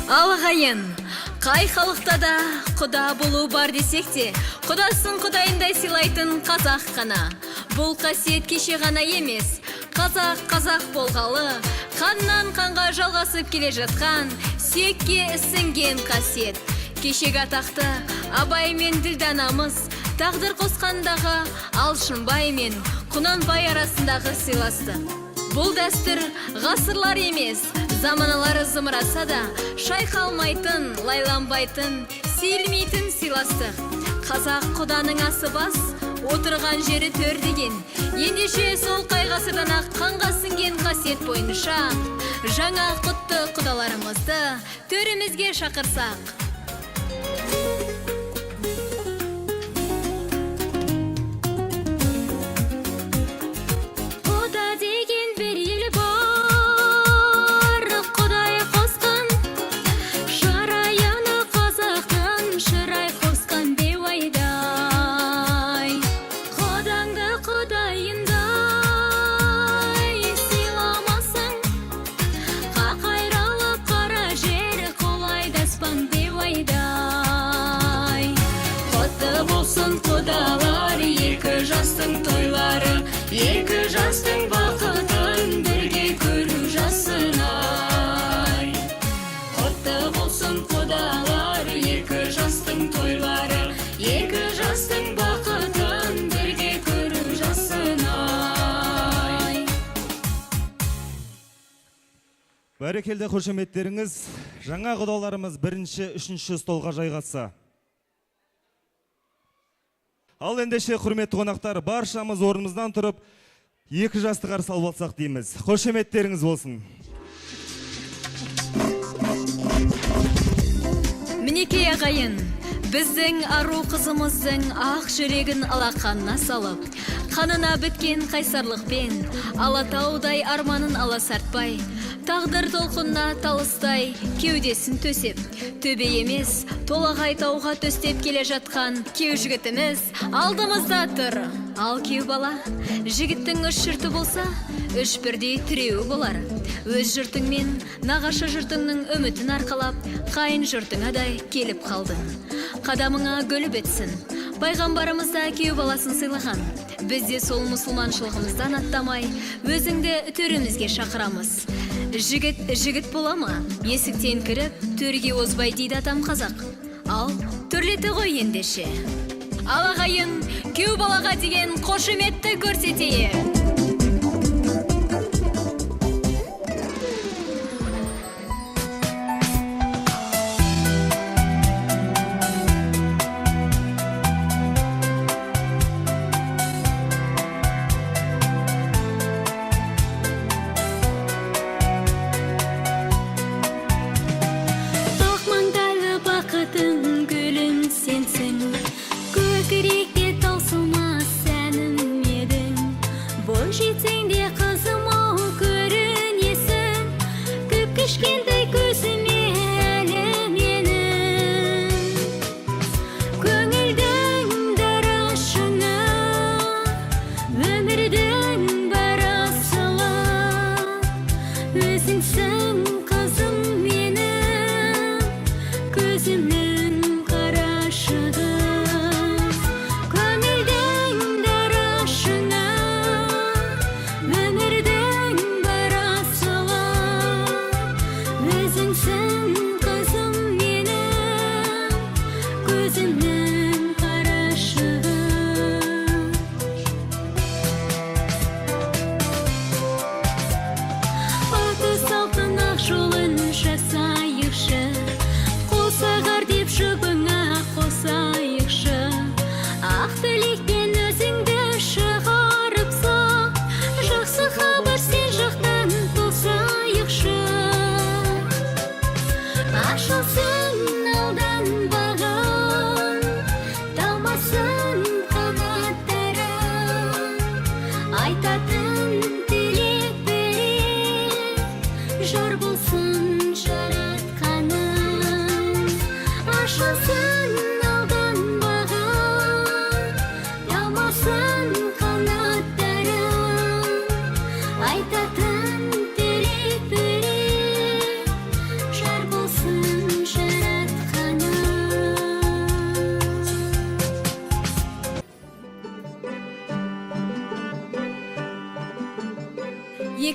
Алғайын, қай халықта да құда болу бар десек те, құдасын құдайындай сыйлайтын қазақ қана. Бұл қасиет кеше ғана емес, қазақ болғалы, қаннан қанға жалғасып келе жатқан, сүйекке сіңген қасиет. Кешегі атақты Абай мен Ділданамыз, тағдыр қосқандағы Алшынбай мен Құнанбай арасындағы сыйласты. Бұл дәстүр ғасырлар емес, заманалары зымыраса да, шайқалмайтын, лайланбайтын, сейілмейтін сыйласты. Қазақ құданың асы бас, отырған жері төр деген. Ендеше сол қай ғасырдан ақ қанға сіңген қасиет бойынша, жаңа құтты құдаларымызды төрімізге шақырсақ. Екі жастың бақытын бірге көру жасынай. Құтты болсын құдалар, екі жастың тойлары, екі жастың бақытын бірге көру жасынай. Бәрекелді қошеметтеріңіз, жаңа құдаларымыз бірінші, үшінші столға жайғасса. Ал ендеше құрметті қонақтар, баршамыз орнымыздан тұрып, екі жасты қарсы алып алсақ дейміз. Қошеметтеріңіз болсын. Мінекей ағайын, біздің ару қызымыздың ақ жүрегін алақанына салып, қанына біткен қайсарлықпен, алатаудай арманын аласартпай, тағдыр толқынына талыстай кеудесін төсеп, төбе емес, толағай тауға төстеп келе жатқан кеу жігітіміз алдымызда тұр. Ал кеу бала, жігіттің үш жұрты болса, үш бірдей тіреуі болар. Өз жұртыңмен нағашы жұртыңның үмітін арқалап, қайын жұртыңадай келіп қалдың. Қадамыңа гүл бітсін, пайғамбарымызда кеу баласын сыйлаған. Бізде сол мұсылманшылығымыздан аттамай, өзіңді төрімізге шақырамыз. Жігіт бола ма? Есіктен кіріп, төрге озбай дейді атам қазақ. Ал төрлеті ғой ендеше. Ал ағайын, кеу балаға деген қошеметті көрсетейік.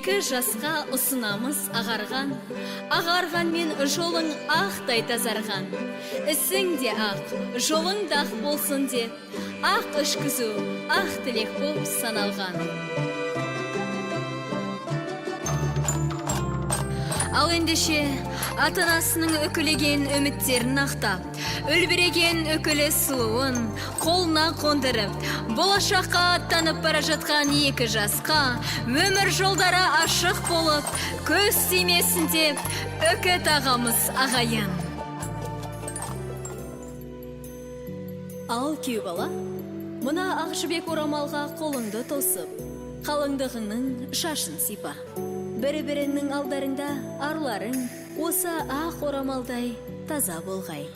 Екі жасқа ұсынамыз ағарған мен жолың ақтай тазарған. Ісің де ақ, жолың да ақ болсын деп, ақ ішкізу, ақ тілек болып саналған. Ал ендеше ата-анасының өкілеген үміттерін ақтап, үлбіреген өкілі сұлуын қолына қондырып, болашаққа аттанып бара жатқан екі жасқа өмір жолдары ашық болып, көз тимесін деп үкіт ағамыз ағайын. Ал күйеу бала, мына ақ жібек орамалға қолыңды тосып, қалыңдығыңның шашын сипа. Бірі-бірінің алдарында арларың осы ақ орамалдай таза болғай.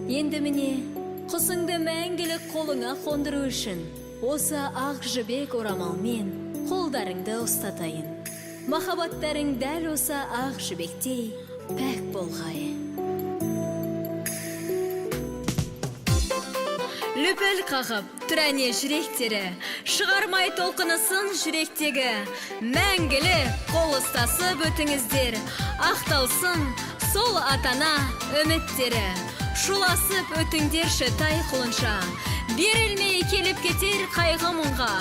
Енді міне, құсыңды мәңгілік қолыңа қондыру үшін осы ақ жібек орамалмен қолдарыңды ұстатайын. Махаббаттарың дәл осы ақ жібектей пәк болғай. Лүпіл қағып, түрәне жүректері, шығармай толқынысын жүректегі, мәңгілі қол ұстасып өтіңіздер, ақталсын сол атана үміттері, шуласып өтіңдерші тай құлынша, берілмей келіп кетер қайғы мұңға,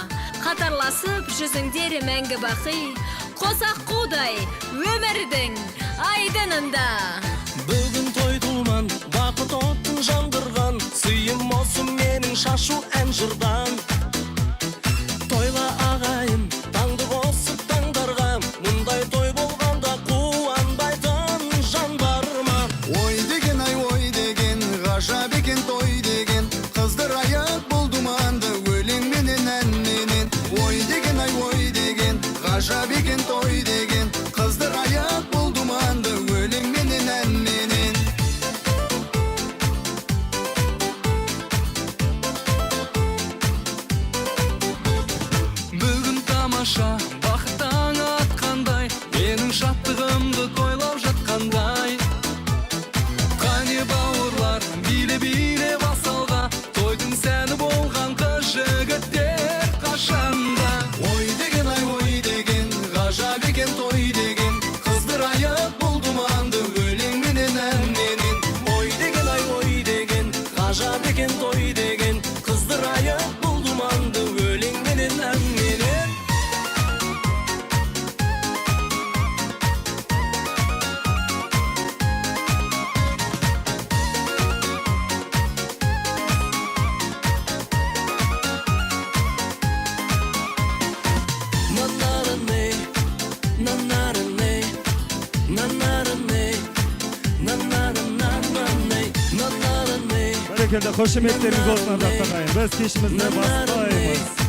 қатарласып жүзіңдер мәңгі бақи, қосақ қудай өмірдің айдынында. Бүгін той тұлман, бақыт оттың жандырған, сүйім осы менің шашу ән жырдан. Тойла ағайын, таңды қосып таңдарға, мұндай той болғанда қуанбайтын жан бар ма? Ой деген, ғажап екен той деген, қыздырайық бұл думанды өлеңменен әнменен. Ой деген, ғажап екен той деген, қыздырайық бұл думанды өлеңменен әнменен. Бүгін тамаша, бақыттан атқандай, менің шаттығымды тойлау жатқандай. Қане бауырлар, биле басалға, тойдың сәні болған қыз жігіттер қашанда. Ой деген, ғажап екен той деген, қыздырайық бұл думанды өлеңменен әнменен. Ой деген, ғажап екен той деген, қыздырайық бұл думанды өлеңменен әнменен. Бәрекелді, қошеметтеріңіз болсын ардақтағайын. Біз кешімізді бастаймыз.